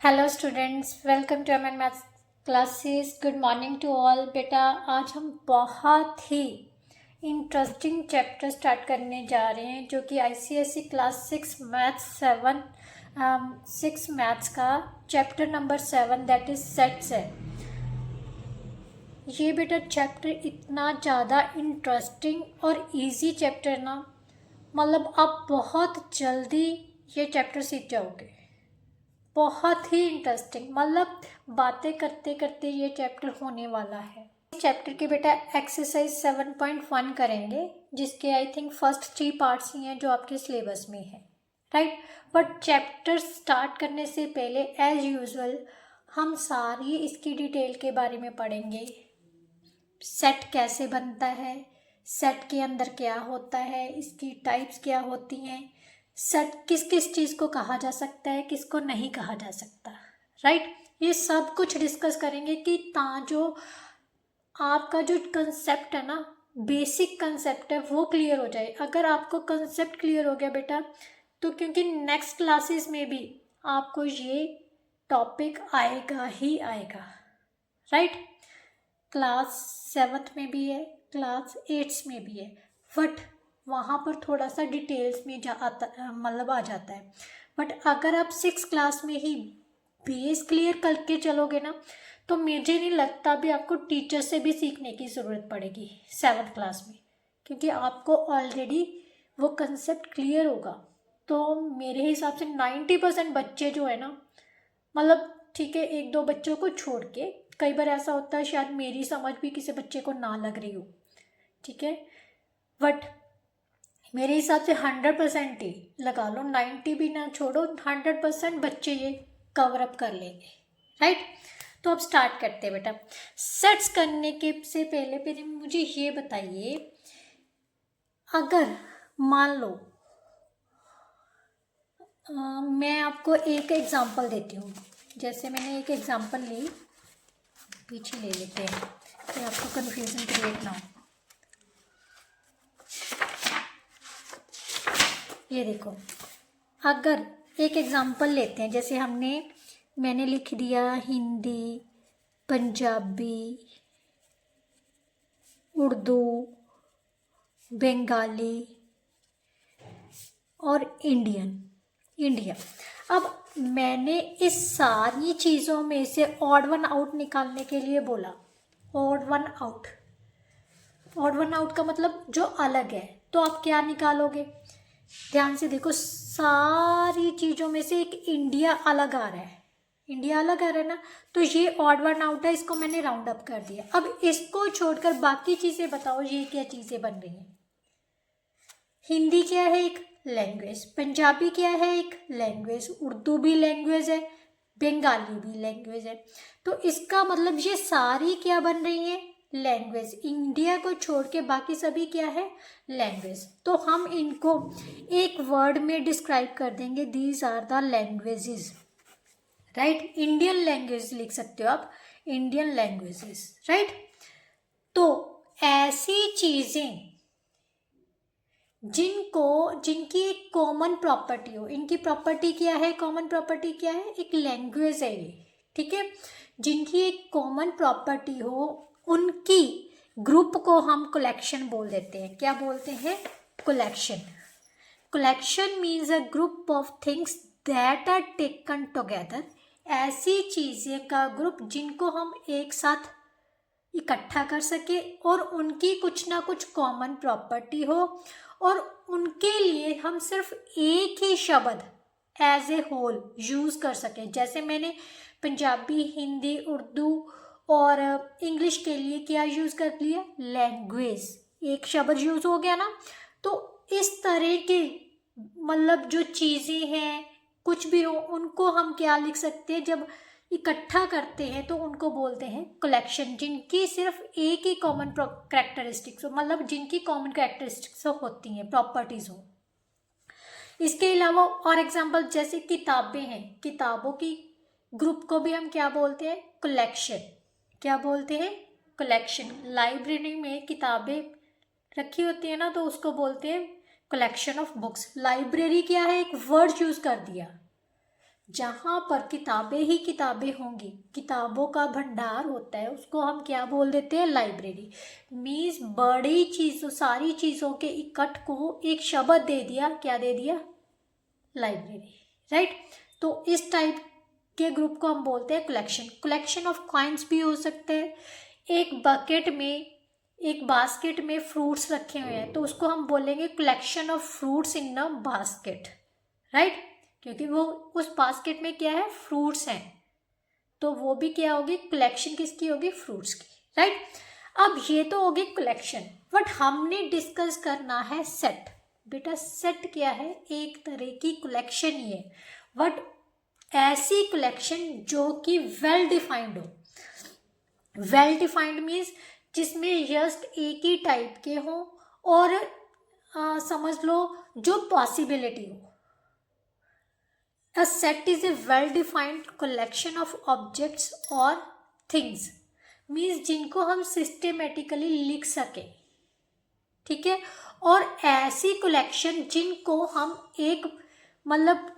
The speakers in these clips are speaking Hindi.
Hello students, welcome to MN maths classes. Good morning to all. बेटा, आज हम बहुत ही इंटरेस्टिंग चैप्टर स्टार्ट करने जा रहे हैं जो कि आईसीएसई क्लास 6 मैथ्स का chapter number 7 that is sets है। ये बेटा चैप्टर इतना ज़्यादा इंटरेस्टिंग और इजी चैप्टर ना, मतलब आप बहुत जल्दी ये चैप्टर सीख जाओगे। बहुत ही इंटरेस्टिंग, मतलब बातें करते करते ये चैप्टर होने वाला है। इस चैप्टर के बेटा एक्सरसाइज 7.1 करेंगे, जिसके आई थिंक फर्स्ट 3 पार्ट्स ही हैं जो आपके सिलेबस में है, राइट। बट चैप्टर स्टार्ट करने से पहले एज यूजुअल हम सारी इसकी डिटेल के बारे में पढ़ेंगे। सेट कैसे बनता है, सेट के अंदर क्या होता है, इसकी टाइप्स क्या होती हैं, सेट किस किस चीज़ को कहा जा सकता है, किसको नहीं कहा जा सकता, राइट। ये सब कुछ डिस्कस करेंगे कि जो आपका जो कंसेप्ट है ना, बेसिक कंसेप्ट है, वो क्लियर हो जाए। अगर आपको कंसेप्ट क्लियर हो गया बेटा, तो क्योंकि नेक्स्ट क्लासेस में भी आपको ये टॉपिक आएगा ही आएगा, राइट। क्लास 7th में भी है, क्लास 8th में भी है, बट वहाँ पर थोड़ा सा डिटेल्स में मतलब आ जाता है। बट अगर आप 6 क्लास में ही बेस क्लियर करके चलोगे ना, तो मुझे नहीं लगता भी आपको टीचर से भी सीखने की ज़रूरत पड़ेगी 7th क्लास में, क्योंकि आपको ऑलरेडी वो कंसेप्ट क्लियर होगा। तो मेरे हिसाब से 90% बच्चे जो है ना, मतलब ठीक है, 1-2 बच्चों को छोड़ के, कई बार ऐसा होता है शायद मेरी समझ भी किसी बच्चे को ना लग रही हो, ठीक है, बट मेरे हिसाब से 100% ही लगा लो, 90 भी ना छोड़ो, 100% बच्चे ये कवर अप कर लेंगे, राइट। तो अब स्टार्ट करते हैं बेटा। सेट्स करने के से पहले मुझे ये बताइए, अगर मान लो मैं आपको एक एग्जांपल देती हूँ। जैसे मैंने एक एग्जांपल ली, पीछे ले लेते हैं कि आपको कन्फ्यूजन क्रिएट ना हो। ये देखो, अगर एक एग्जांपल लेते हैं, जैसे मैंने लिख दिया हिंदी, पंजाबी, उर्दू, बंगाली और इंडिया। अब मैंने इस सारी चीज़ों में से ऑड वन आउट निकालने के लिए बोला। ऑड वन आउट का मतलब जो अलग है, तो आप क्या निकालोगे? ध्यान से देखो, सारी चीज़ों में से एक इंडिया अलग आ रहा है ना, तो ये ऑड वन आउट है, इसको मैंने राउंड अप कर दिया। अब इसको छोड़कर बाकी चीज़ें बताओ, ये क्या चीज़ें बन रही हैं। हिंदी क्या है? एक लैंग्वेज। पंजाबी क्या है? एक लैंग्वेज। उर्दू भी लैंग्वेज है, बंगाली भी लैंग्वेज है। तो इसका मतलब ये सारी क्या बन रही हैं? लैंग्वेज। इंडिया को छोड़ के बाकी सभी क्या है? लैंग्वेज। तो हम इनको एक वर्ड में डिस्क्राइब कर देंगे, these are the languages, right. Indian language लिख सकते हो आप, इंडियन लैंग्वेजेस, राइट। तो ऐसी चीजें जिनकी एक कॉमन प्रॉपर्टी हो, इनकी प्रॉपर्टी क्या है? कॉमन प्रॉपर्टी क्या है? एक लैंग्वेज है ये, ठीक है। जिनकी एक कॉमन प्रॉपर्टी हो, उनकी ग्रुप को हम कलेक्शन बोल देते हैं। क्या बोलते हैं? Collection means a group of things that are taken together. ऐसी चीजें का ग्रुप जिनको हम एक साथ इकट्ठा कर सके और उनकी कुछ ना कुछ कॉमन प्रॉपर्टी हो, और उनके लिए हम सिर्फ एक ही शब्द एज ए होल यूज़ कर सके। जैसे मैंने पंजाबी, हिंदी, उर्दू और इंग्लिश के लिए क्या यूज़ कर लिया? लैंग्वेज। एक शब्द यूज़ हो गया ना। तो इस तरह के मतलब जो चीज़ें हैं, कुछ भी हो, उनको हम क्या लिख सकते हैं? जब इकट्ठा करते हैं तो उनको बोलते हैं कलेक्शन, जिनकी सिर्फ एक ही कॉमन कैरेक्टरिस्टिक्स हो, मतलब जिनकी कॉमन कैरेक्टरिस्टिक्स होती हैं, प्रॉपर्टीज हो। इसके अलावा और एग्जांपल, जैसे किताबें हैं, किताबों की ग्रुप को भी हम क्या बोलते हैं? कलेक्शन। क्या बोलते हैं? कलेक्शन। लाइब्रेरी में किताबें रखी होती है ना, तो उसको बोलते हैं कलेक्शन ऑफ बुक्स। लाइब्रेरी क्या है? एक वर्ड यूज कर दिया, जहाँ पर किताबें ही किताबें होंगी, किताबों का भंडार होता है, उसको हम क्या बोल देते हैं? लाइब्रेरी। मीन्स बड़ी चीज़ों, सारी चीज़ों के इकट्ठ को एक शब्द दे दिया, क्या दे दिया? Library, right. तो इस टाइप के ग्रुप को हम बोलते हैं कलेक्शन। कलेक्शन ऑफ कॉइन्स भी हो सकते हैं। एक बकेट में, एक बास्केट में फ्रूट्स रखे हुए हैं तो उसको हम बोलेंगे collection of fruits in a basket, right, क्योंकि वो उस बास्केट में क्या है? फ्रूट्स हैं, तो वो भी क्या होगी? कलेक्शन किसकी होगी? फ्रूट्स की, राइट। अब ये तो होगी कलेक्शन, बट हमने डिस्कस करना है सेट। बेटा सेट क्या है? एक तरह की कलेक्शन ही है, बट ऐसी कलेक्शन जो कि वेल डिफाइंड हो। वेल डिफाइंड मीन्स जिसमें जस्ट एक ही टाइप के हों और समझ लो जो पॉसिबिलिटी हो। A set is a well-defined collection of objects or things, means जिनको हम सिस्टेमेटिकली लिख सके, ठीक है। और ऐसी कलेक्शन जिनको हम एक मतलब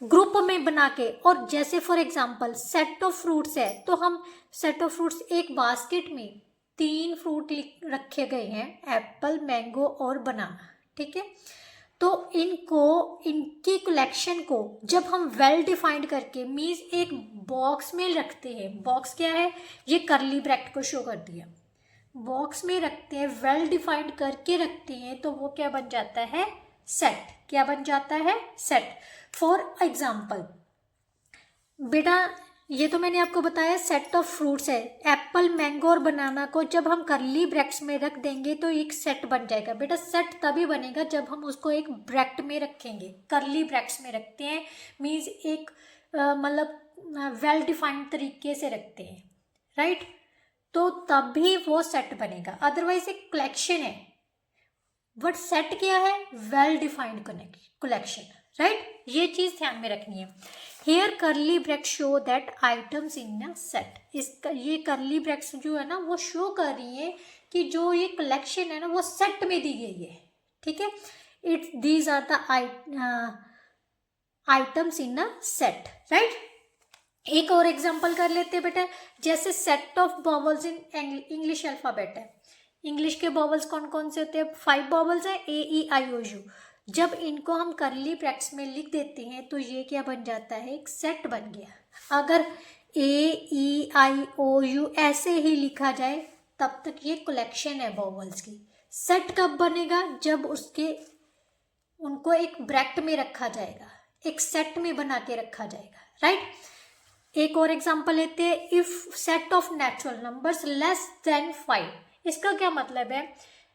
ग्रुप में बना के, और जैसे for example set of fruits है तो हम सेट ऑफ फ्रूट्स, एक बास्केट में 3 फ्रूट रखे गए हैं, एप्पल, मैंगो और बनाना, ठीक है। तो इनको, इनकी कलेक्शन को जब हम वेल डिफाइंड करके मीन्स एक बॉक्स में रखते हैं, बॉक्स क्या है? ये करली ब्रैकेट को शो कर दिया, बॉक्स में रखते हैं, वेल डिफाइंड करके रखते हैं, तो वो क्या बन जाता है? सेट। क्या बन जाता है? सेट। फॉर एग्जाम्पल बेटा, ये तो मैंने आपको बताया सेट ऑफ फ्रूट्स है, एप्पल, मैंगो और बनाना को जब हम करली ब्रैकेट्स में रख देंगे तो एक सेट बन जाएगा। बेटा सेट तभी बनेगा जब हम उसको एक ब्रैकेट में रखेंगे, करली ब्रैकेट्स में रखते हैं, मीन्स एक मतलब वेल डिफाइंड तरीके से रखते हैं, राइट, तो तभी वो सेट बनेगा। अदरवाइज एक कलेक्शन है, बट सेट क्या है? Well defined collection, right. ये चीज़ ध्यान में रखनी है। Here curly bracket show that items in a set. इसका ये करली ब्रैकेट्स जो है ना वो शो कर रही है कि जो ये कलेक्शन है ना वो सेट में दी गई है, ठीक है। It's these are the items in a set, right. एक और एग्जांपल कर लेते हैं बेटा, जैसे set of vowels in English alphabet है। इंग्लिश के बॉवल्स कौन कौन से होते हैं? 5 बॉवल्स हैं, A E I O U। जब इनको हम करली ब्रैकेट्स में लिख देते हैं तो ये क्या बन जाता है? एक सेट बन गया। अगर A E I O U ऐसे ही लिखा जाए तब तक ये कलेक्शन है बॉवल्स की। सेट कब बनेगा? जब उसके उनको एक ब्रैकेट में रखा जाएगा, एक सेट में बना के रखा जाएगा, राइट। एक और एग्जांपल लेते हैं, if set of natural numbers less then 5। इसका क्या मतलब है?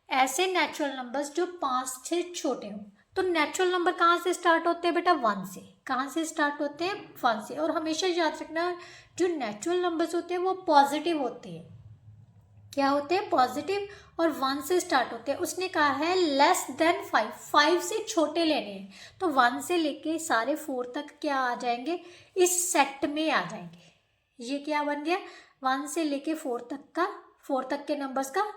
ऐसे नेचुरल नंबर्स जो 5 से छोटे हों। तो नेचुरल नंबर कहाँ से स्टार्ट होते हैं बेटा? 1 से। कहाँ से स्टार्ट होते हैं? 1 से। और हमेशा याद रखना जो नेचुरल नंबर्स होते हैं वो पॉजिटिव होते हैं। क्या होते हैं? पॉजिटिव, और 1 से स्टार्ट होते हैं। उसने कहा है लेस देन 5, 5 से छोटे लेने हैं, तो 1 से लेके सारे 4 तक क्या आ जाएंगे? इस सेट में आ जाएंगे। ये क्या बन गया? 1 से लेके 4 तक का, 4 तक के नंबर्स का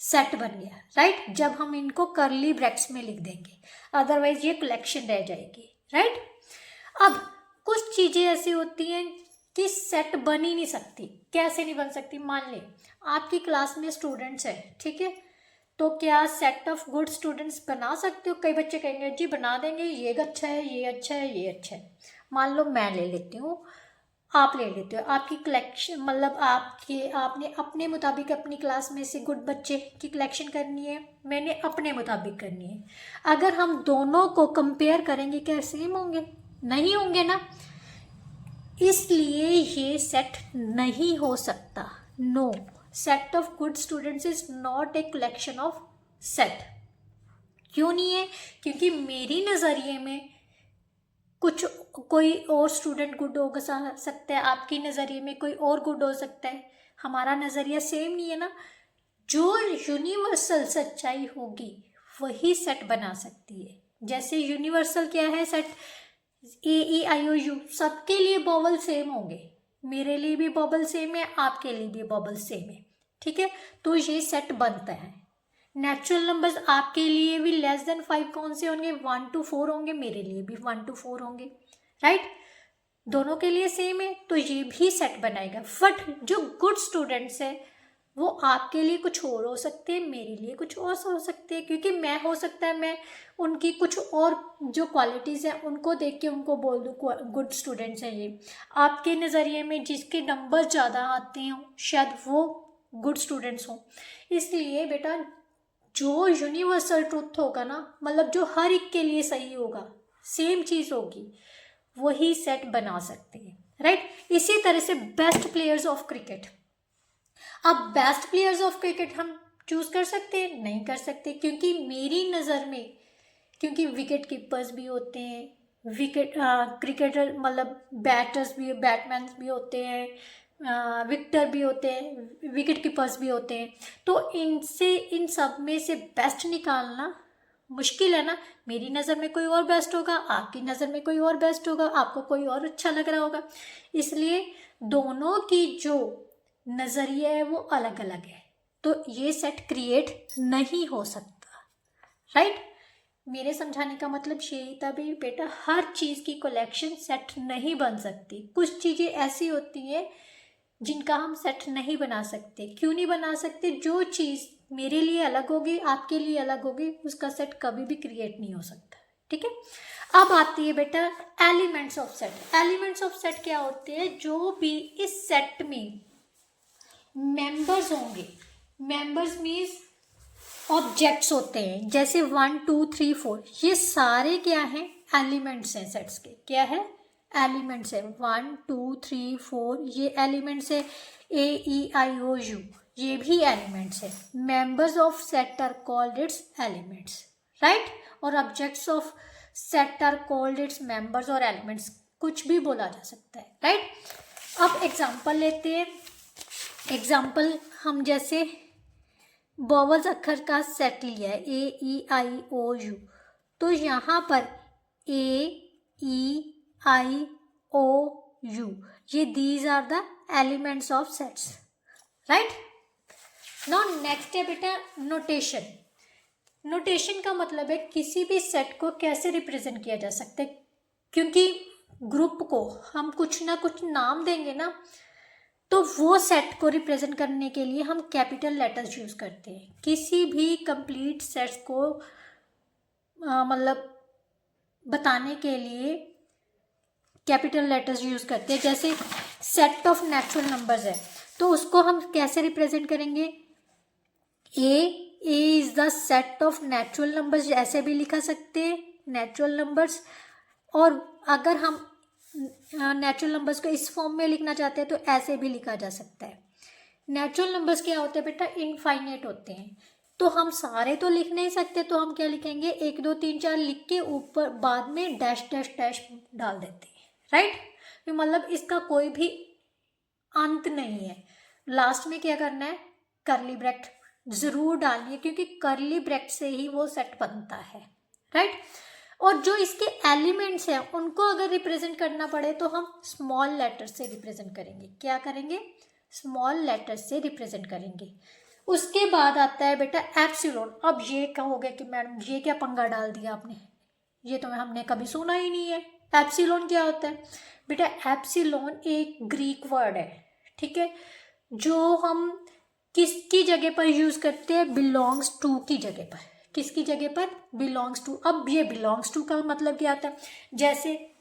सेट बन गया, राइट। जब हम इनको करली ब्रैकेट्स में लिख देंगे, अदरवाइज ये कलेक्शन रह जाएगी, राइट। अब कुछ चीज़ें ऐसी होती हैं कि सेट बन ही नहीं सकती। कैसे नहीं बन सकती? मान ले आपकी क्लास में स्टूडेंट्स हैं, ठीक है, तो क्या सेट ऑफ गुड स्टूडेंट्स बना सकते हो? कई बच्चे कहेंगे जी बना देंगे, ये अच्छा है, ये अच्छा है, ये अच्छा है। मान लो मैं ले लेती हूँ, आप ले लेते हो, आपकी कलेक्शन मतलब आपने अपने मुताबिक अपनी क्लास में से गुड बच्चे की कलेक्शन करनी है, मैंने अपने मुताबिक करनी है। अगर हम दोनों को कंपेयर करेंगे क्या सेम होंगे? नहीं होंगे ना, इसलिए ये सेट नहीं हो सकता। No, set of good students is not a collection of set. क्यों नहीं है? क्योंकि मेरी नज़रिए में कुछ कोई और स्टूडेंट गुड हो सकता है, आपकी नज़रिए में कोई और गुड हो सकता है, हमारा नज़रिया सेम नहीं है ना। जो यूनिवर्सल सच्चाई होगी वही सेट बना सकती है। जैसे यूनिवर्सल क्या है? Set A E I O U, सबके लिए बॉबल सेम होंगे, मेरे लिए भी बॉबल सेम है, आपके लिए भी बॉबल सेम है, ठीक है, तो ये सेट बनता है। नेचुरल नंबर्स आपके लिए भी लेस देन 5 कौन से होंगे? 1 to 4 होंगे, मेरे लिए भी 1 to 4 होंगे, राइट। दोनों के लिए सेम है तो ये भी सेट बनाएगा। बट जो गुड स्टूडेंट्स है वो आपके लिए कुछ और हो सकते हैं, मेरे लिए कुछ और हो सकते हैं, क्योंकि मैं हो सकता है मैं उनकी कुछ और जो क्वालिटीज़ हैं उनको देख के उनको बोल दूँ गुड स्टूडेंट्स हैं ये। आपके नज़रिए में जिसके नंबर ज़्यादा आते हों शायद वो गुड स्टूडेंट्स हों। इसलिए बेटा जो यूनिवर्सल ट्रुथ होगा ना, मतलब जो हर एक के लिए सही होगा, सेम चीज़ होगी, वही सेट बना सकते हैं, राइट। इसी तरह से बेस्ट प्लेयर्स ऑफ क्रिकेट। अब बेस्ट प्लेयर्स ऑफ क्रिकेट हम चूज कर सकते हैं? नहीं कर सकते, क्योंकि मेरी नज़र में, क्योंकि विकेट कीपर्स भी होते हैं, विकेट क्रिकेटर मतलब बैटर्स भी, बैट्समैन भी होते हैं, विकेटर भी होते हैं, विकेट कीपर्स भी होते हैं। तो इनसे इन सब में से बेस्ट निकालना मुश्किल है ना। मेरी नज़र में कोई और बेस्ट होगा, आपकी नज़र में कोई और बेस्ट होगा, आपको कोई और अच्छा लग रहा होगा। इसलिए दोनों की जो नज़रिया है वो अलग अलग है, तो ये सेट क्रिएट नहीं हो सकता, राइट। मेरे समझाने का मतलब यही था भी बेटा, हर चीज़ की कलेक्शन सेट नहीं बन सकती। कुछ चीज़ें ऐसी होती हैं जिनका हम सेट नहीं बना सकते। क्यों नहीं बना सकते? जो चीज़ मेरे लिए अलग होगी, आपके लिए अलग होगी, उसका सेट कभी भी क्रिएट नहीं हो सकता, ठीक है। अब आती है बेटा elements of set. Elements of set क्या होते हैं? जो भी इस सेट में मेंबर्स होंगे, मेंबर्स मीन्स ऑब्जेक्ट्स होते हैं, जैसे 1 2 3 4, ये सारे क्या हैं? एलिमेंट्स हैं सेट्स के। क्या है? एलिमेंट्स है। 1 2 3 4 ये एलिमेंट्स है। AEIOU ये भी एलिमेंट्स है। Members of set are called its elements, right. और objects of set are called its members और एलिमेंट्स, कुछ भी बोला जा सकता है, राइट। अब एग्जांपल लेते हैं। एग्जाम्पल हम जैसे वोवल्स अक्षर का सेट लिया है AEIOU, तो यहाँ पर AEIOU ये these are the elements of sets, right. Now next है बेटा नोटेशन। नोटेशन का मतलब है किसी भी सेट को कैसे रिप्रेजेंट किया जा सकता है, क्योंकि ग्रुप को हम कुछ ना कुछ नाम देंगे ना, तो वो सेट को रिप्रेजेंट करने के लिए हम कैपिटल लेटर्स यूज़ करते हैं। किसी भी कंप्लीट सेट्स को मतलब बताने के लिए कैपिटल लेटर्स यूज़ करते हैं। जैसे सेट ऑफ नेचुरल नंबर्स है, तो उसको हम कैसे रिप्रेजेंट करेंगे? A is the set of natural numbers, ऐसे भी लिखा सकते हैं नेचुरल नंबर्स। और अगर हम नेचुरल नंबर्स को इस फॉर्म में लिखना चाहते हैं तो ऐसे भी लिखा जा सकता है। नेचुरल नंबर्स क्या होते हैं बेटा? इनफाइनाइट होते हैं, तो हम सारे तो लिख नहीं सकते, तो हम क्या लिखेंगे? 1 2 3 4 लिख के ऊपर बाद में डैश डैश डैश डाल देते हैं, राइट। मतलब इसका कोई भी अंत नहीं है। लास्ट में क्या करना है? करली ब्रैकेट जरूर डालनी है, क्योंकि करली ब्रैकेट से ही वो सेट बनता है, राइट। और जो इसके एलिमेंट्स हैं उनको अगर रिप्रेजेंट करना पड़े तो हम स्मॉल लेटर से रिप्रेजेंट करेंगे। क्या करेंगे? स्मॉल लेटर से रिप्रेजेंट करेंगे। उसके बाद आता है बेटा एप्सिलॉन। अब ये कहोगे कि मैडम ये क्या पंगा डाल दिया आपने, ये तो हमने कभी सुना ही नहीं है। एप्सिलॉन क्या होता है बेटा? एप्सिलॉन एक ग्रीक वर्ड है, ठीक है, जो हम किसकी जगह पर यूज़ करते हैं? बिलोंग्स टू की जगह पर। किसकी जगह पर? Belongs to. अब ये बिलोंग्स टू का मतलब क्या आता है? जैसे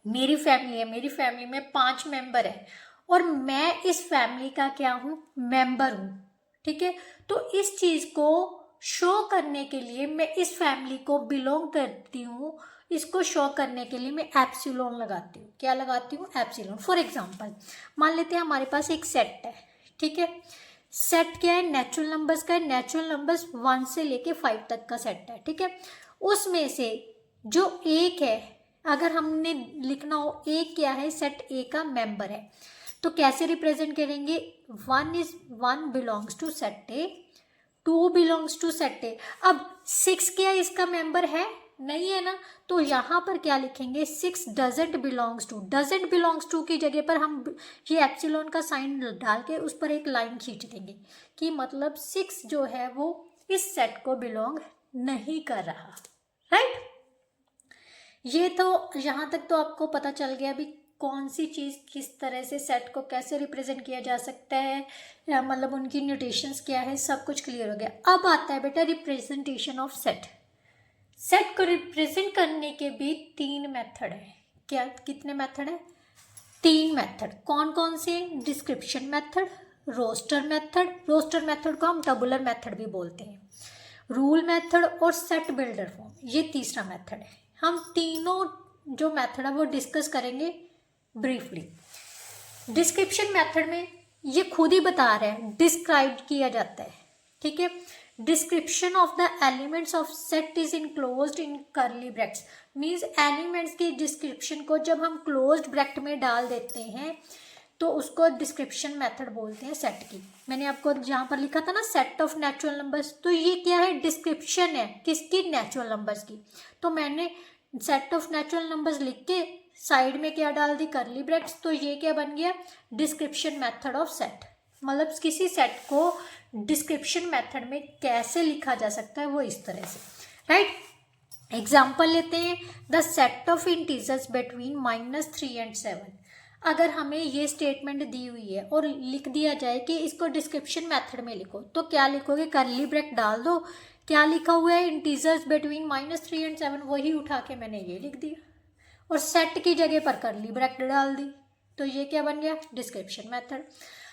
मेरी फैमिली है, मेरी फैमिली में 5 मेंबर है और मैं इस फैमिली का क्या हूँ? मेंबर हूँ, ठीक है। तो इस चीज़ को शो करने के लिए मैं इस फैमिली को बिलोंग करती हूँ, इसको शो करने के लिए मैं एप्सिलॉन लगाती हूँ। क्या लगाती हूँ? एप्सिलॉन। फॉर एग्जाम्पल मान लेते हैं हमारे पास एक सेट है, ठीक है। सेट क्या है? नेचुरल नंबर्स का है। नेचुरल नंबर्स 1 से लेके 5 तक का सेट है, ठीक है। उसमें से जो एक है, अगर हमने लिखना हो एक क्या है? सेट ए का मेंबर है, तो कैसे रिप्रेजेंट करेंगे? 1 belongs to set A, 2 belongs to set A. अब 6 क्या इसका मेंबर है? नहीं है ना, तो यहाँ पर क्या लिखेंगे? 6 doesn't belongs to. Doesn't belongs to की जगह पर हम ये एप्सिलॉन का साइन डाल के उस पर एक लाइन खींच देंगे कि मतलब 6 जो है वो इस सेट को बिलोंग नहीं कर रहा, राइट। ये तो यहाँ तक तो आपको पता चल गया भी कौन सी चीज़ किस तरह से सेट को कैसे रिप्रेजेंट किया जा सकता है, या मतलब उनकी नोटेशंस क्या है, सब कुछ क्लियर हो गया। अब आता है बेटा रिप्रेजेंटेशन ऑफ सेट। सेट को रिप्रेजेंट करने के भी 3 मेथड है। क्या कितने मेथड है? 3 मेथड। कौन कौन से? Description method, roster method, roster method को हम टैबुलर मेथड भी बोलते हैं, रूल मेथड और सेट बिल्डर फॉर्म, ये तीसरा मेथड है। हम तीनों जो मेथड है वो डिस्कस करेंगे ब्रीफली। डिस्क्रिप्शन मेथड में ये खुद ही बता रहे हैं, डिस्क्राइब किया जाता है, ठीक है। Description of the elements of set is enclosed in curly brackets, means elements की डिस्क्रिप्शन को जब हम क्लोज्ड ब्रैकेट में डाल देते हैं तो उसको डिस्क्रिप्शन मेथड बोलते हैं सेट की। मैंने आपको जहाँ पर लिखा था ना सेट ऑफ नेचुरल नंबर्स, तो ये क्या है? डिस्क्रिप्शन है किसकी? नेचुरल नंबर्स की। तो मैंने सेट ऑफ नेचुरल नंबर्स लिख के साइड में क्या डाल दी? Curly brackets. तो ये क्या बन गया? Description method of set. मतलब किसी सेट को डिस्क्रिप्शन मेथड में कैसे लिखा जा सकता है वो इस तरह से, राइट। एग्जाम्पल लेते हैं, the set of integers between -3 and 7। अगर हमें ये स्टेटमेंट दी हुई है और लिख दिया जाए कि इसको डिस्क्रिप्शन मेथड में लिखो, तो क्या लिखोगे? कर्ली ब्रैकेट डाल दो। क्या लिखा हुआ है? इंटीजर्स बिटवीन -3 and 7, वही उठा के मैंने ये लिख दिया और सेट की जगह पर कर्ली ब्रैकेट डाल दी। तो ये क्या बन गया? Description method.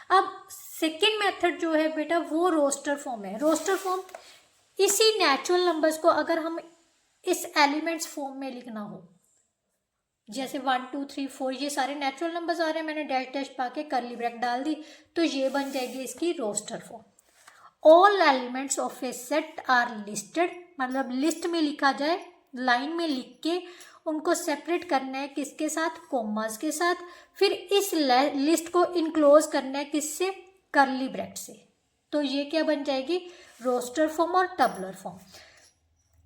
अब सेकेंड मेथड जो है बेटा वो रोस्टर फॉर्म है। रोस्टर फॉर्म, इसी नेचुरल नंबर्स को अगर हम इस एलिमेंट्स फॉर्म में लिखना हो, जैसे 1 2 3 4 ये सारे नेचुरल नंबर्स आ रहे हैं, मैंने डैश डैश पा के कर्ली ब्रैकेट डाल दी, तो ये बन जाएगी इसकी roster form. All elements of a set are listed, मतलब लिस्ट में लिखा जाए, लाइन में लिख के उनको सेपरेट करना है किसके साथ? कॉमास के साथ। फिर इस लिस्ट को इनक्लोज करना है किससे? कर्ली ब्रैकेट से। तो ये क्या बन जाएगी? रोस्टर फॉर्म और टैबुलर फॉर्म।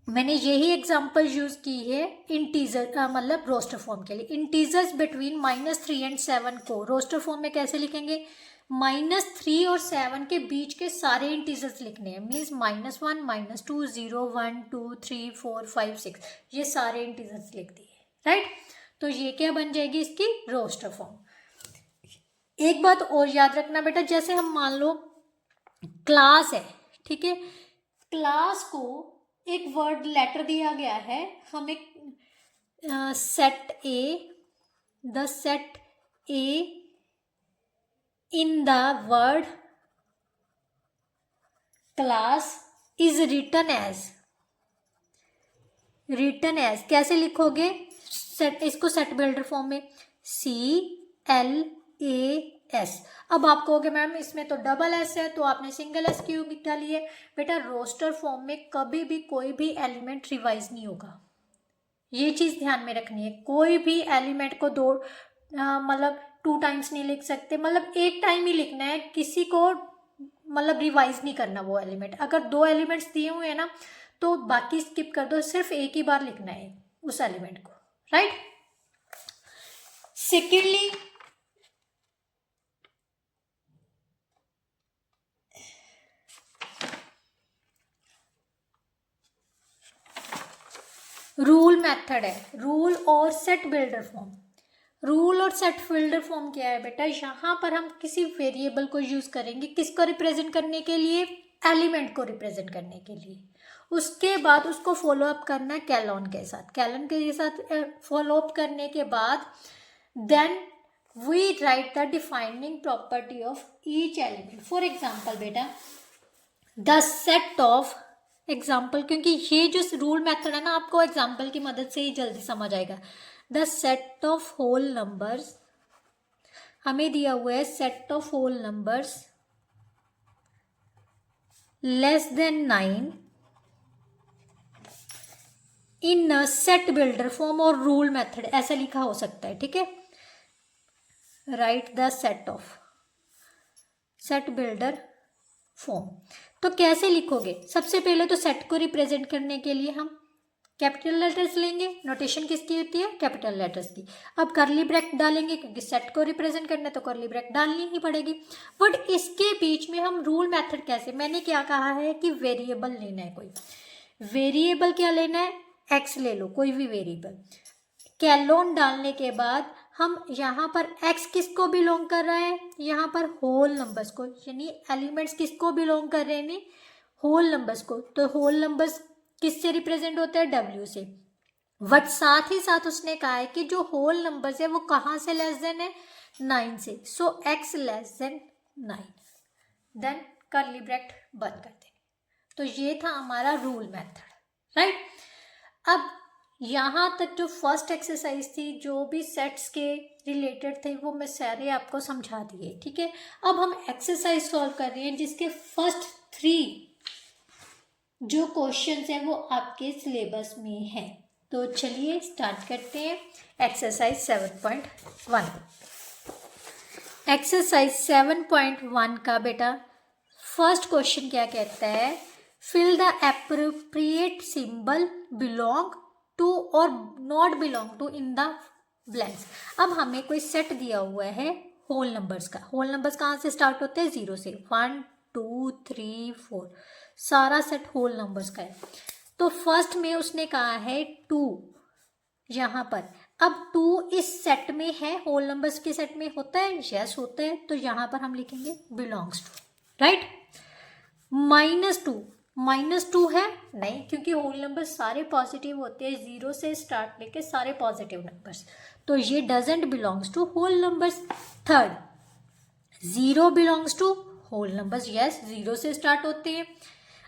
मैंने यही एग्जांपल यूज की है इंटीजर मतलब रोस्टर फॉर्म के लिए। इंटीजर्स बिटवीन -3 and 7 को रोस्टर फॉर्म में कैसे लिखेंगे? -3 और 7 के बीच के सारे इंटीजर्स लिखने हैं, मीन्स -1 -2 0 1 2 3 4 5 6, ये सारे इंटीजर्स लिख दिए, राइट। तो ये क्या बन जाएगी? इसकी रोस्टर फॉर्म। एक बात और याद रखना बेटा, जैसे हम मान लो क्लास है, ठीक है, क्लास को एक वर्ड लेटर दिया गया है, हमें set A, the set A in the word class is written as कैसे लिखोगे? सेट, इसको सेट बिल्डर फॉर्म में CLAS। अब आप कहोगे मैम इसमें तो डबल एस है, तो आपने सिंगल एस क्यों डाली है? बेटा रोस्टर फॉर्म में कभी भी कोई भी एलिमेंट रिवाइज नहीं होगा, ये चीज़ ध्यान में रखनी है। कोई भी एलिमेंट को मतलब 2 टाइम्स नहीं लिख सकते, मतलब एक टाइम ही लिखना है, किसी को मतलब रिवाइज नहीं करना वो एलिमेंट। अगर 2 एलिमेंट्स दिए हुए हैं ना तो बाकी स्किप कर दो, सिर्फ एक ही बार लिखना है उस एलिमेंट को, राइट। सेकेंडली रूल मेथड है, रूल और सेट बिल्डर फॉर्म। रूल और सेट बिल्डर फॉर्म क्या है बेटा? यहाँ पर हम किसी वेरिएबल को यूज करेंगे, किसको रिप्रेजेंट करने के लिए? एलिमेंट को रिप्रेजेंट करने के लिए। उसके बाद उसको फॉलो अप करना है कैलन के साथ। कैलन के साथ फॉलो अप करने के बाद then we write the defining property of each element. For example बेटा द सेट ऑफ एग्जाम्पल, क्योंकि ये जो रूल मेथड है ना आपको एग्जाम्पल की मदद से ही जल्दी समझ आएगा। The set of whole numbers, हमें दिया हुआ है set of whole numbers less than 9 in set builder form और रूल मेथड, ऐसा लिखा हो सकता है, ठीक है। Write the set of set builder form. तो कैसे लिखोगे? सबसे पहले तो सेट को रिप्रेजेंट करने के लिए हम कैपिटल लेटर्स लेंगे। नोटेशन किसकी होती है? कैपिटल लेटर्स की। अब कर्ली ब्रैकेट डालेंगे क्योंकि सेट को रिप्रेजेंट करना है तो कर्ली ब्रैकेट डालनी ही पड़ेगी। बट इसके बीच में हम रूल मेथड कैसे? मैंने क्या कहा है कि वेरिएबल लेना है, कोई वेरिएबल क्या लेना है? एक्स ले लो, कोई भी वेरिएबल। कैलोन डालने के बाद हम यहाँ पर x किसको बिलोंग कर रहा है, यहाँ पर होल नंबर्स को, यानी एलिमेंट्स किसको बिलोंग कर रहे हैं, नहीं होल नंबर्स को। तो होल नंबर्स किससे रिप्रेजेंट होते हैं, w से। बट साथ ही साथ उसने कहा है कि जो होल नंबर्स है वो कहाँ से लेस देन है, 9 से। So x less than 9, then curly bracket बंद कर देंगे। तो ये था हमारा रूल मेथड, राइट। अब यहाँ तक जो फर्स्ट एक्सरसाइज थी, जो भी सेट्स के रिलेटेड थे, वो मैं सारे आपको समझा दिए, ठीक है। अब हम एक्सरसाइज सॉल्व कर रहे हैं जिसके फर्स्ट 3 जो क्वेश्चंस हैं वो आपके सिलेबस में हैं। तो चलिए स्टार्ट करते हैं एक्सरसाइज 7.1। एक्सरसाइज 7.1 का बेटा फर्स्ट क्वेश्चन क्या कहता है, fill the appropriate symbol belong to और not belong to in the blanks. अब हमें कोई सेट दिया हुआ है होल नंबर्स का। होल नंबर्स कहाँ से स्टार्ट होते हैं, 0 से। 1 2 3 4 सारा सेट होल नंबर्स का है। तो फर्स्ट में उसने कहा है 2 यहाँ पर। अब 2 इस सेट में है, होल नंबर्स के सेट में होता है, यस होता है। तो यहाँ पर हम लिखेंगे बिलोंग्स टू, राइट। -2 है नहीं, क्योंकि होल नंबर सारे पॉजिटिव होते हैं, 0 से स्टार्ट लेके सारे पॉजिटिव नंबर्स। तो ये doesn't belongs to whole numbers. Third, 0 belongs to whole numbers, yes 0 से स्टार्ट होते हैं।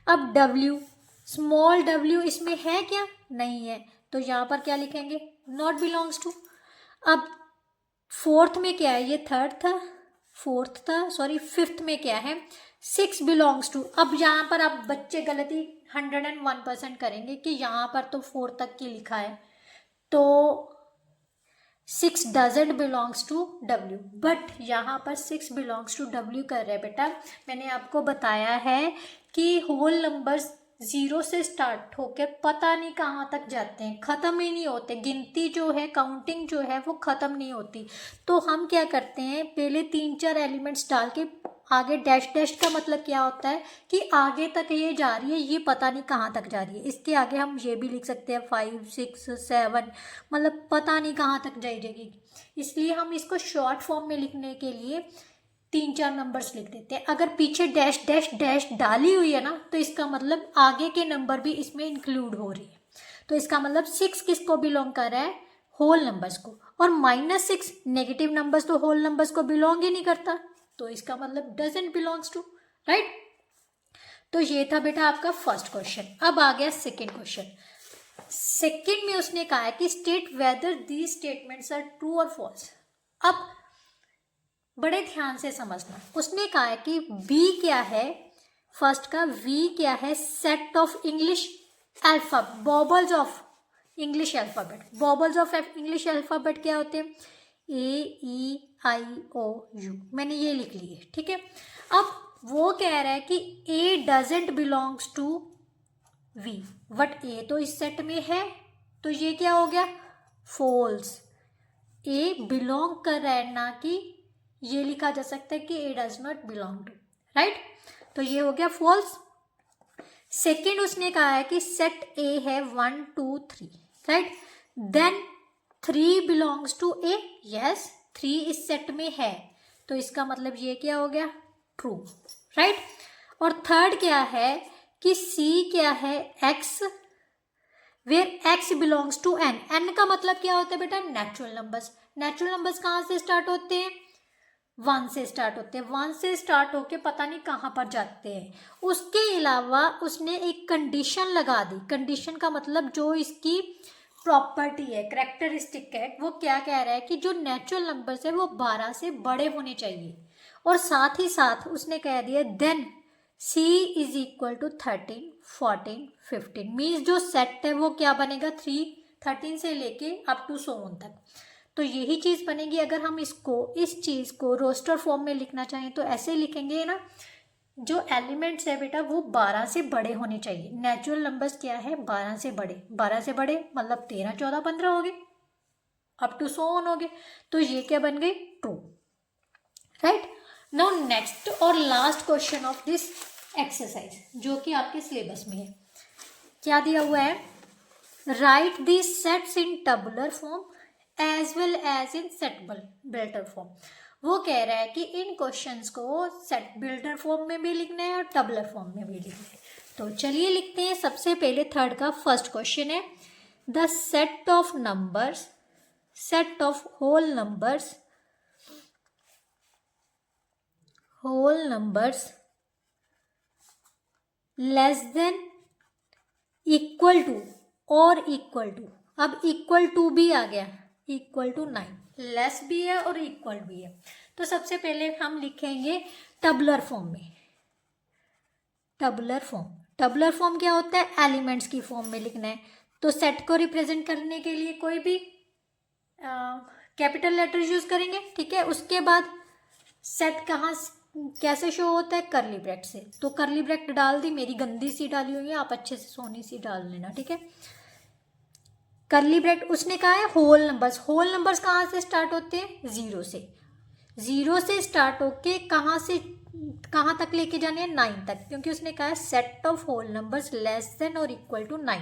अब w, स्मॉल w इसमें है क्या, नहीं है। तो यहाँ पर क्या लिखेंगे, नॉट बिलोंग्स टू। अब फोर्थ में क्या है, ये थर्ड था, फोर्थ था, सॉरी फिफ्थ में क्या है, 6 बिलोंग्स टू। अब यहाँ पर आप बच्चे गलती 101% करेंगे कि यहाँ पर तो 4 तक की लिखा है, तो 6 doesn't belongs to w। But यहाँ पर 6 बिलोंग्स टू w कर रहे हैं बेटा। मैंने आपको बताया है कि होल नंबर्स 0 से स्टार्ट होकर पता नहीं कहाँ तक जाते हैं, ख़त्म ही नहीं होते। गिनती जो है, काउंटिंग जो है वो ख़त्म नहीं होती। तो हम क्या करते हैं, पहले 3-4 एलिमेंट्स डाल के आगे डैश डैश का मतलब क्या होता है कि आगे तक ये जा रही है, ये पता नहीं कहाँ तक जा रही है। इसके आगे हम ये भी लिख सकते हैं 5 6 7, मतलब पता नहीं कहाँ तक जाएगी। इसलिए हम इसको शॉर्ट फॉर्म में लिखने के लिए 3-4 नंबर्स लिख देते हैं। अगर पीछे डैश डैश डैश डाली हुई है ना, तो इसका मतलब आगे के नंबर भी इसमें इंक्लूड हो रही है। तो इसका मतलब 6 किसको बिलोंग कर रहा है, होल नंबर्स को। और -6 नेगेटिव नंबर्स तो होल नंबर्स को बिलोंग ही नहीं करता, तो इसका मतलब डजंट बिलोंग्स टू, राइट। तो ये था बेटा आपका फर्स्ट क्वेश्चन। अब आ गया सेकेंड क्वेश्चन। सेकेंड में उसने कहा है कि state whether these statements are true और फॉल्स। अब बड़े ध्यान से समझना। उसने कहा है कि V क्या है, फर्स्ट का V क्या है, set of English alphabet, vowels of English alphabet. Vowels of English alphabet क्या होते हैं, A-E-I-O-U, मैंने ये लिख ली है, ठीक है। अब वो कह रहा है कि A doesn't belongs to V, but A तो इस सेट में है, तो ये क्या हो गया, फॉल्स। A बिलोंग कर रहा है, ना कि ये लिखा जा सकता है कि A does not belong to, right. तो ये हो गया फॉल्स। सेकेंड उसने कहा है कि सेट A है 1 2 3, right. Then 3 belongs to A, yes 3 इस सेट में है, तो इसका मतलब ये क्या हो गया, ट्रू, राइट। और थर्ड क्या है कि C क्या है, X, where X belongs to N। N का मतलब क्या होता है बेटा, नेचुरल नंबर्स। नेचुरल नंबर्स कहाँ से स्टार्ट होते हैं, 1 से स्टार्ट होते हैं। 1 से स्टार्ट होके पता नहीं कहाँ पर जाते हैं। उसके अलावा उसने एक कंडीशन लगा दी। कंडीशन का मतलब जो इसकी प्रॉपर्टी है, कैरेक्टरिस्टिक है, वो क्या कह रहा है कि जो नेचुरल नंबर्स है वो 12 से बड़े होने चाहिए। और साथ ही साथ उसने कह दिया then C is equal to 13 14 15, means जो सेट है वो क्या बनेगा, 13 से लेके अप टू 100 तक। तो यही चीज़ बनेगी। अगर हम इस चीज़ को रोस्टर फॉर्म में लिखना चाहें तो ऐसे लिखेंगे ना, जो एलिमेंट्स है बेटा वो 12 से बड़े होने चाहिए। नेचुरल नंबर्स क्या है, 12 से बड़े। 12 से बड़े मतलब 13 14 15 हो गए, अप टू 100 हो गए। तो ये क्या बन गई, ट्रू, राइट। नाउ नेक्स्ट और last question of this exercise, जो कि आपके सिलेबस में है, क्या दिया हुआ है, write this sets in tabular form as well as in set builder form. वो कह रहा है कि इन क्वेश्चंस को सेट बिल्डर फॉर्म में भी लिखना है और टबलर फॉर्म में भी लिखना है। तो चलिए लिखते हैं। सबसे पहले थर्ड का फर्स्ट क्वेश्चन है, the set of numbers, set of whole numbers less than equal to और इक्वल टू, अब इक्वल टू भी आ गया, इक्वल टू 9, लेस भी है और इक्वल भी है। तो सबसे पहले हम लिखेंगे टबलर फॉर्म में। टबलर फॉर्म क्या होता है, एलिमेंट्स की फॉर्म में लिखना है। तो सेट को रिप्रेजेंट करने के लिए कोई भी कैपिटल लेटर यूज करेंगे, ठीक है। उसके बाद सेट कहाँ कैसे शो होता है, करली ब्रैकेट से। तो करली ब्रैकेट डाल दी, मेरी गंदी सी डाली हुई है, आप अच्छे से सोनी सी डाल लेना, ठीक है। करली ब्रैकेट उसने कहा है होल नंबर्स कहाँ से स्टार्ट होते हैं, जीरो से स्टार्ट होके कहाँ तक लेके जाने हैं, 9 तक, क्योंकि उसने कहा है set of whole numbers less than और इक्वल टू 9।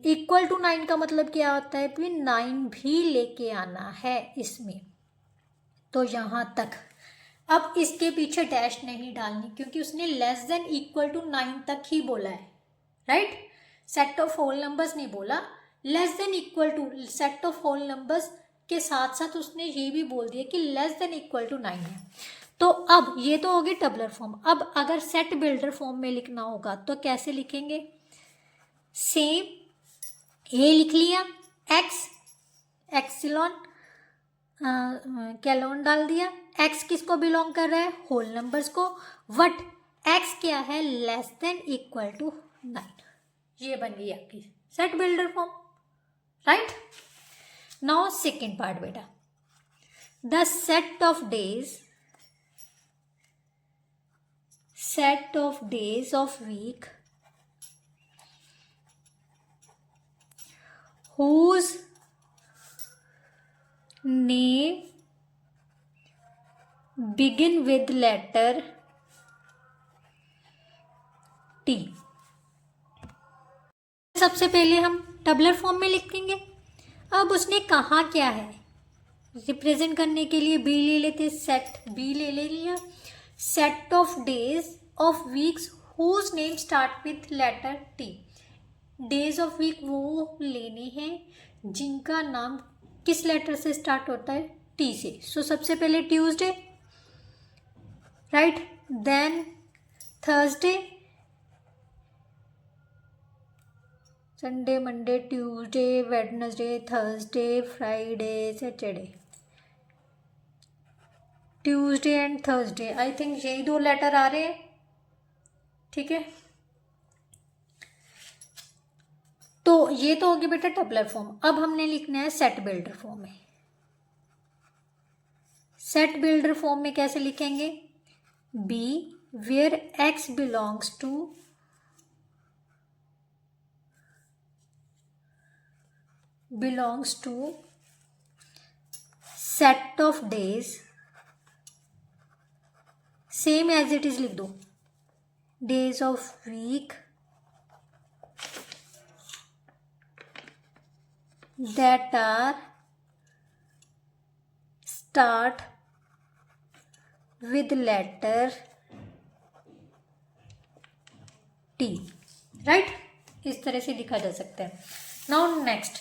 इक्वल टू 9 का मतलब क्या होता है, भी 9 भी लेके आना है इसमें। तो यहाँ तक, अब इसके पीछे डैश नहीं डालनी, क्योंकि उसने लेस देन इक्वल टू 9 तक ही बोला है, right. Set of whole numbers नहीं बोला, less than equal to, set of whole numbers के साथ साथ उसने ये भी बोल दिया कि लेस देन इक्वल टू 9 है। तो अब ये तो होगी टबलर फॉर्म। अब अगर सेट बिल्डर फॉर्म में लिखना होगा तो कैसे लिखेंगे, सेम ए लिख लिया, एक्स एक्सिलॉन कैलोन डाल दिया। एक्स किसको बिलोंग कर रहा है, होल नंबर्स को। वट एक्स क्या है, लेस देन इक्वल टू 9। ये बन गई आपकी set builder form, right. Now second part बेटा, the set of days of week whose name begin with letter T। सबसे पहले हम टबलर फॉर्म में लिखेंगे। अब उसने कहा क्या है, रिप्रेजेंट करने के लिए बी ले लेते, सेट बी ले लिया। Set of days of weeks whose name start with letter T. Days of week वो लेने हैं जिनका नाम किस लेटर से स्टार्ट होता है, टी से। सो सबसे पहले Tuesday, right, then Thursday, Sunday, Monday, Tuesday, Wednesday, Thursday, Friday, Saturday. Tuesday and Thursday, I think यही 2 लेटर आ रहे हैं, ठीक है। तो ये तो होगी बेटा टबलर फॉर्म। अब हमने लिखना है सेट बिल्डर फॉर्म में। सेट बिल्डर फॉर्म में कैसे लिखेंगे, B where X belongs to set of days, same as it is लिख दो, days of week that are start with letter T, right. इस तरह से लिखा जा सकता है। नाउ नेक्स्ट,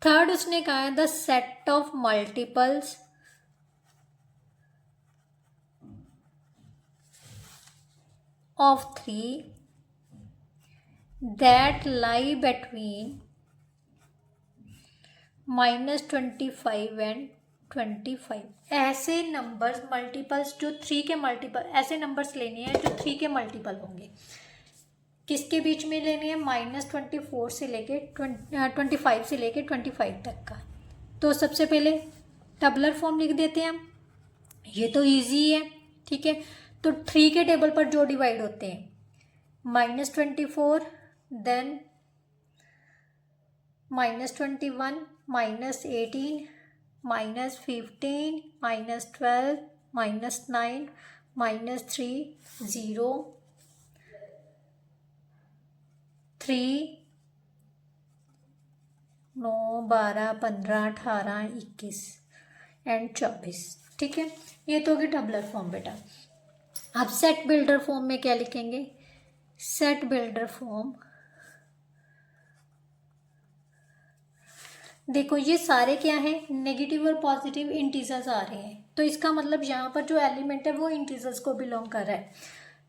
थर्ड उसने कहा है the set of multiples of 3 that lie between -25 and 25। ऐसे नंबर्स मल्टीपल्स जो 3 के मल्टीपल, ऐसे नंबर्स लेने हैं जो 3 के मल्टीपल होंगे। किसके बीच में लेने हैं, -24 से लेके 25 से लेके 25 तक का। तो सबसे पहले टबलर फॉर्म लिख देते हैं हम, ये तो इजी है, ठीक है। तो 3 के टेबल पर जो डिवाइड होते हैं, -24, देन -21, -18, -15, -12, -9, -3, 0, 3, 9, 12, 15, 18, 21 एंड 24। ठीक है, ये तो होगी टबलर फॉर्म बेटा। अब सेट बिल्डर फॉर्म में क्या लिखेंगे? सेट बिल्डर फॉर्म, देखो ये सारे क्या है, नेगेटिव और पॉजिटिव इंटीजर्स आ रहे हैं, तो इसका मतलब यहाँ पर जो एलिमेंट है वो इंटीजर्स को बिलोंग कर रहा है।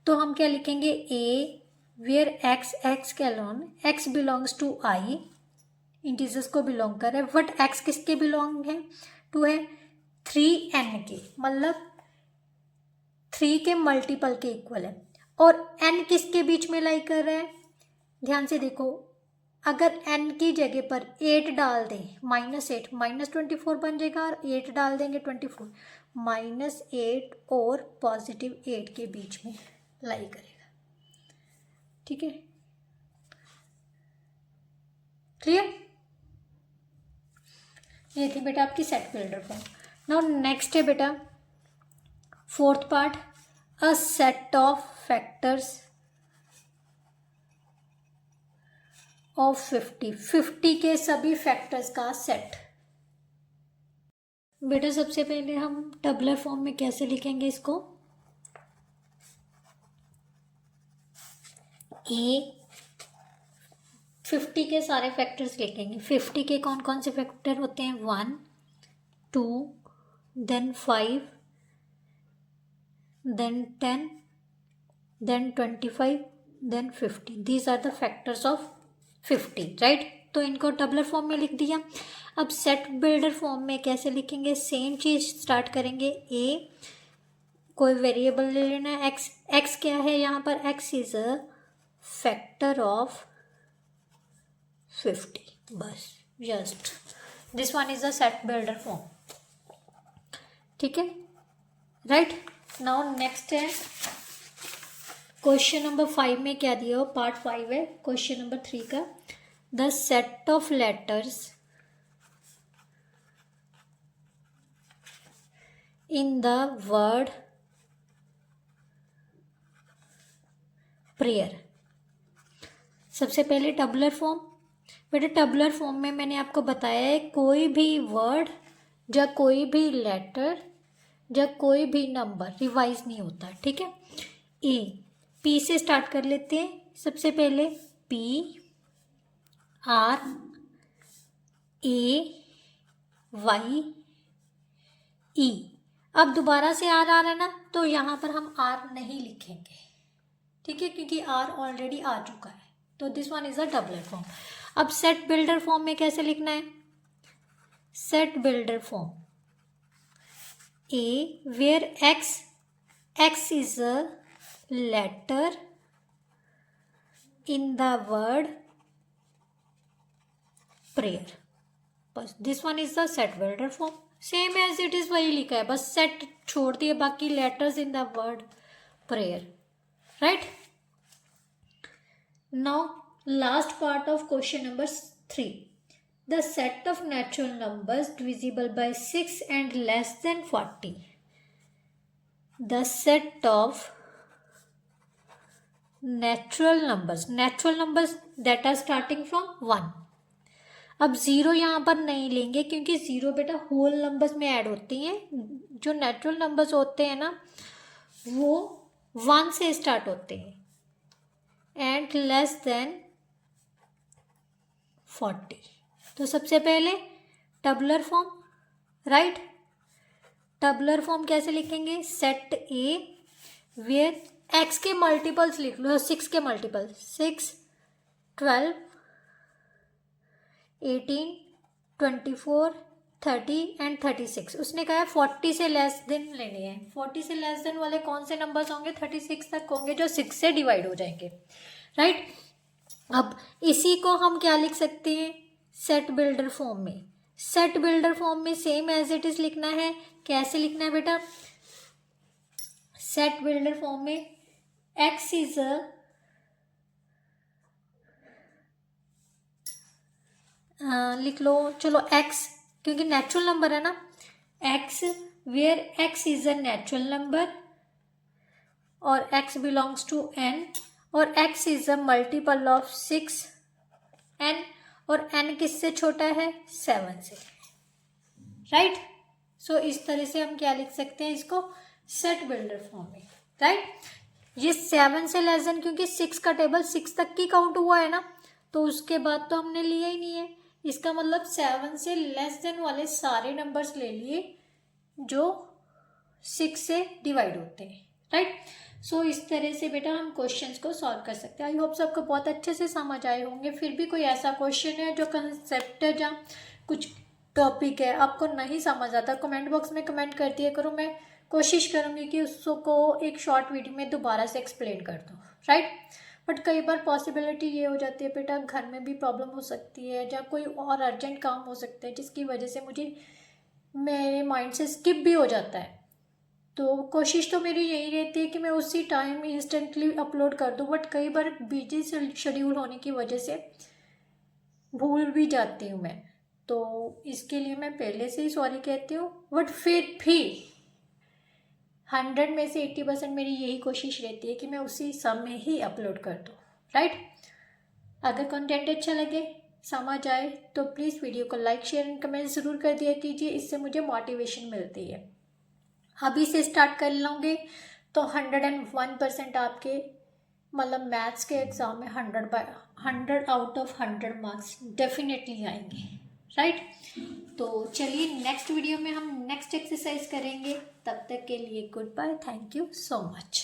तो हम क्या लिखेंगे? A where x, x colon, x belongs to I, integers को बिलोंग कर रहा है। बट एक्स किसके बिलोंग है? टू है 3n के, मतलब 3 के मल्टीपल के इक्वल है। और n किसके बीच में लाई कर रहा है? ध्यान से देखो, अगर n की जगह पर 8 डाल दें, -8 -24 बन जाएगा, और 8 डाल देंगे 24, -8 और +8 के बीच में लाई करेगा। ठीक है, क्लियर? ये थी बेटा आपकी set builder form. Now next है बेटा fourth part, a set of factors of 50 के सभी फैक्टर्स का सेट। बेटा सबसे पहले हम टबलर फॉर्म में कैसे लिखेंगे इसको? ए 50 के सारे फैक्टर्स लिखेंगे। 50 के कौन कौन से फैक्टर होते हैं? 1, 2, then 5, then 10, then 25, then 50। These are the factors of 50, right? तो इनको टबलर फॉर्म में लिख दिया। अब सेट बिल्डर फॉर्म में कैसे लिखेंगे? सेम चीज स्टार्ट करेंगे। ए कोई वेरिएबल ले लेना है, एक्स। एक्स क्या है यहाँ पर? X is a factor of 50, बस, just this one is the set builder form. ठीक है, राइट? नाउ नेक्स्ट है क्वेश्चन नंबर 5 में क्या दिया हो? पार्ट 5 है क्वेश्चन नंबर 3 का। The set of letters in the word prayer. सबसे पहले टबलर फॉर्म। बेटा टबलर फॉर्म में मैंने आपको बताया है, कोई भी वर्ड या कोई भी लेटर या कोई भी नंबर रिवाइज नहीं होता। ठीक है, ए पी से स्टार्ट कर लेते हैं। सबसे पहले पी, आर, ए, वाई, ई। अब दोबारा से आर आ रहा है ना, तो यहाँ पर हम आर नहीं लिखेंगे। ठीक है, क्योंकि आर ऑलरेडी आ चुका है। तो this one is a tabular form. अब सेट बिल्डर फॉर्म में कैसे लिखना है? Set builder form, A where x, x is a letter in the word prayer, बस this one is the set builder form. Same as it is वही लिखा है, बस सेट छोड़ दिए, बाकी letters in the word prayer, right? Now last part of question number 3, the set of natural numbers divisible by 6 and less than 40. The set of natural numbers that are starting from 1. अब 0 यहाँ पर नहीं लेंगे, क्योंकि 0 बेटा होल नंबर्स में ऐड होती हैं। जो नेचुरल नंबर्स होते हैं ना, वो 1 से स्टार्ट होते हैं एंड लेस देन 40। तो सबसे पहले टबलर फॉर्म, राइट? टबलर फॉर्म कैसे लिखेंगे? सेट ए वेयर एक्स के मल्टीपल्स लिख लो, 6 के मल्टीपल, 6, 12, 18, 24, 30 एंड 36। उसने कहा 40 से लेस देन लेने हैं। 40 से लेस देन वाले कौन से नंबर्स होंगे? 36 तक होंगे, जो 6 से डिवाइड हो जाएंगे, राइट? अब इसी को हम क्या लिख सकते हैं? सेट बिल्डर फॉर्म में। सेट बिल्डर फॉर्म में सेम एज इट इज लिखना है। कैसे लिखना है बेटा? सेट बिल्डर फॉर्म में एक्स इज अ लिख लो, चलो एक्स, क्योंकि नेचुरल नंबर है ना, X where X is a natural number और एक्स बिलोंग्स टू एन, और x is a multiple of 6 N, और n किससे छोटा है, 7 से, राइट। सो इस तरह से हम क्या लिख सकते हैं इसको, सेट बिल्डर फॉर्म में, राइट। ये 7 से लेस देन, क्योंकि 6 का टेबल 6 तक की काउंट हुआ है ना, तो उसके बाद तो हमने लिया ही नहीं है। इसका मतलब 7 से लेस देन वाले सारे नंबर्स ले लिए जो 6 से डिवाइड होते हैं, राइट। सो इस तरह से बेटा हम क्वेश्चंस को सॉल्व कर सकते हैं। आई होप सबको बहुत अच्छे से समझ आए होंगे। फिर भी कोई ऐसा क्वेश्चन है जो कंसेप्ट है, जहाँ कुछ टॉपिक है आपको नहीं समझ आता, कमेंट बॉक्स में कमेंट कर दिया करो, मैं कोशिश करूँगी कि उसको एक शॉर्ट वीडियो में दोबारा से एक्सप्लेन कर दूँ, राइट। बट कई बार पॉसिबिलिटी ये हो जाती है बेटा, घर में भी प्रॉब्लम हो सकती है, या कोई और अर्जेंट काम हो सकता है जिसकी वजह से मुझे मेरे माइंड से स्किप भी हो जाता है। तो कोशिश तो मेरी यही रहती है कि मैं उसी टाइम इंस्टेंटली अपलोड कर दूँ, बट कई बार बिजी शेड्यूल होने की वजह से भूल भी जाती हूँ मैं, तो इसके लिए मैं पहले से ही सॉरी कहती हूँ। बट फिर भी 100 में से 80% मेरी यही कोशिश रहती है कि मैं उसी समय ही अपलोड कर दूँ, राइट। अगर कंटेंट अच्छा लगे, समझ आए, तो प्लीज़ वीडियो को लाइक शेयर एंड कमेंट ज़रूर कर दिया कीजिए, इससे मुझे मोटिवेशन मिलती है। अभी से स्टार्ट कर लोगे तो 101% आपके मतलब मैथ्स के एग्ज़ाम में 100 आउट ऑफ 100 मार्क्स डेफिनेटली आएंगे, राइट। तो चलिए नेक्स्ट वीडियो में हम नेक्स्ट एक्सरसाइज करेंगे। तब तक के लिए good bye, thank you so much.